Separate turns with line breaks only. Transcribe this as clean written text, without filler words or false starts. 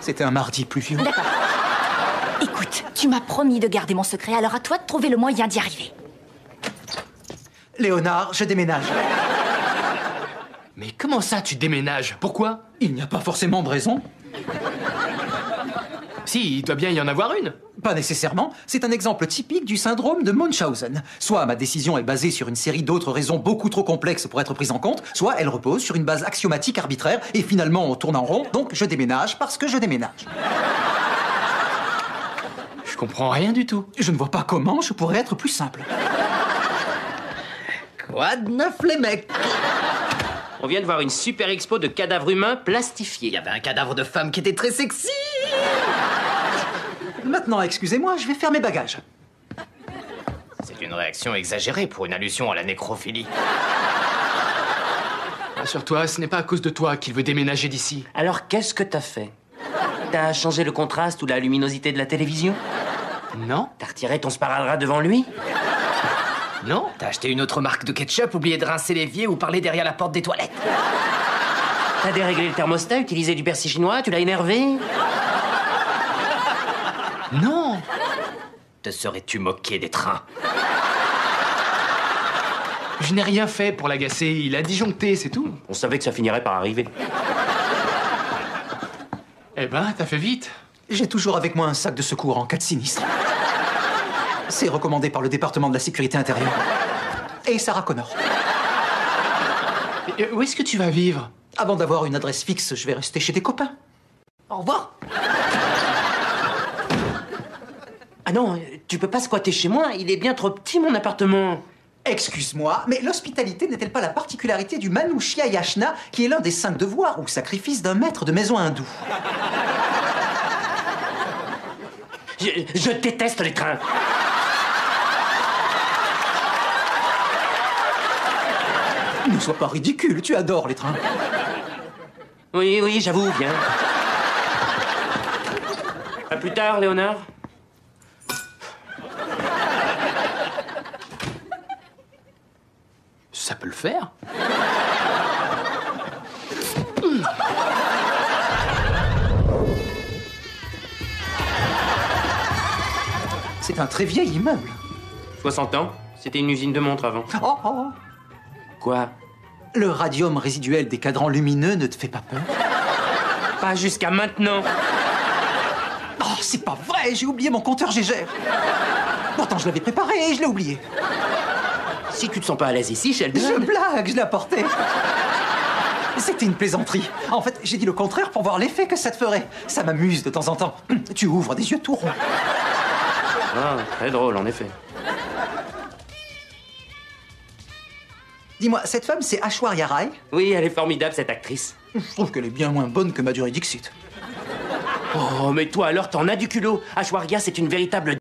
C'était un mardi pluvieux.
D'accord. Écoute, tu m'as promis de garder mon secret, alors à toi de trouver le moyen d'y arriver.
Léonard, je déménage.
Mais comment ça, tu déménages? Pourquoi?
Il n'y a pas forcément de raison.
Si, il doit bien y en avoir une.
Pas nécessairement. C'est un exemple typique du syndrome de Munchausen. Soit ma décision est basée sur une série d'autres raisons beaucoup trop complexes pour être prises en compte, soit elle repose sur une base axiomatique arbitraire et finalement on tourne en rond, donc je déménage parce que je déménage.
Je comprends rien du tout.
Je ne vois pas comment je pourrais être plus simple.
Quoi de neuf, les mecs?
On vient de voir une super expo de cadavres humains plastifiés.
Il y avait un cadavre de femme qui était très sexy.
Maintenant, excusez-moi, je vais faire mes bagages.
C'est une réaction exagérée pour une allusion à la nécrophilie.
Rassure-toi, ce n'est pas à cause de toi qu'il veut déménager d'ici.
Alors qu'est-ce que t'as fait? T'as changé le contraste ou la luminosité de la télévision?
Non?
T'as retiré ton sparadrap devant lui?
Non, t'as acheté une autre marque de ketchup, oublié de rincer l'évier ou parler derrière la porte des toilettes.
T'as déréglé le thermostat, utilisé du persil chinois, tu l'as énervé?
Non!
Te serais-tu moqué des trains?
Je n'ai rien fait pour l'agacer, il a disjoncté, c'est tout.
On savait que ça finirait par arriver.
Eh ben, t'as fait vite.
J'ai toujours avec moi un sac de secours en cas de sinistre. C'est recommandé par le département de la sécurité intérieure. Et Sarah Connor.
Où est-ce que tu vas vivre?
Avant d'avoir une adresse fixe, je vais rester chez des copains. Au revoir.
Ah non, tu peux pas squatter chez moi, il est bien trop petit mon appartement.
Excuse-moi, mais l'hospitalité n'est-elle pas la particularité du Manushya Yashna, qui est l'un des 5 devoirs ou sacrifices d'un maître de maison hindou?
Je déteste les trains.
Ne sois pas ridicule, tu adores les trains.
Oui, j'avoue, bien. À plus tard, Léonard.
Ça peut le faire.
C'est un très vieil immeuble.
60 ans. C'était une usine de montres avant.
Oh, oh.
Quoi?
Le radium résiduel des cadrans lumineux ne te fait pas peur?
Pas jusqu'à maintenant.
Oh, c'est pas vrai, j'ai oublié mon compteur Gégère. Pourtant, je l'avais préparé et je l'ai oublié.
Si tu te sens pas à l'aise ici, Sheldon...
Je blague, je l'ai apporté. C'était une plaisanterie. En fait, j'ai dit le contraire pour voir l'effet que ça te ferait. Ça m'amuse de temps en temps. Tu ouvres des yeux tout ronds.
Ah, très drôle, en effet.
Dis-moi, cette femme, c'est Aishwarya Rai?
Oui, elle est formidable, cette actrice.
Je trouve qu'elle est bien moins bonne que Madhuri Dixit.
Oh, mais toi alors, t'en as du culot. Aishwarya, c'est une véritable